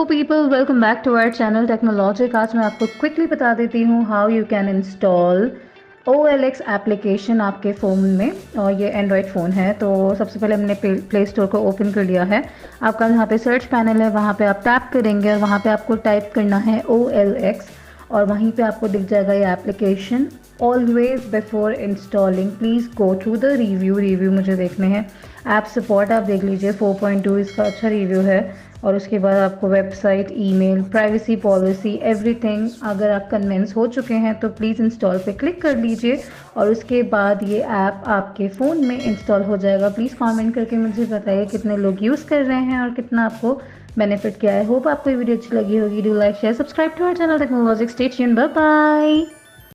People, welcome back to our channel Technologic. आज मैं आपको क्विकली बता देती हूँ how you can install OLX application आपके फ़ोन में। और ये एंड्रॉयड फ़ोन है, तो सबसे पहले हमने प्ले स्टोर को ओपन कर लिया है। आपका यहाँ पे सर्च पैनल है, वहाँ पे आप टैप करेंगे और वहाँ पे आपको टाइप करना है OLX और वहीं पे आपको दिख जाएगा ये application. Always before installing please go through the review मुझे देखने हैं। ऐप सपोर्ट आप देख लीजिए, 4.2 इसका अच्छा रिव्यू है। और उसके बाद आपको website, email, privacy policy, everything, अगर आप कन्विंस हो चुके हैं तो प्लीज़ इंस्टॉल पे क्लिक कर लीजिए और उसके बाद ये ऐप आपके फ़ोन में इंस्टॉल हो जाएगा। प्लीज़ कमेंट करके मुझे बताइए कितने लोग यूज़ कर रहे हैं और कितना आपको बेनिफिट क्या है। होप आपको ये वीडियो अच्छी लगी होगी। Do like, share, subscribe to our channel Technologic. Stay tuned, bye bye.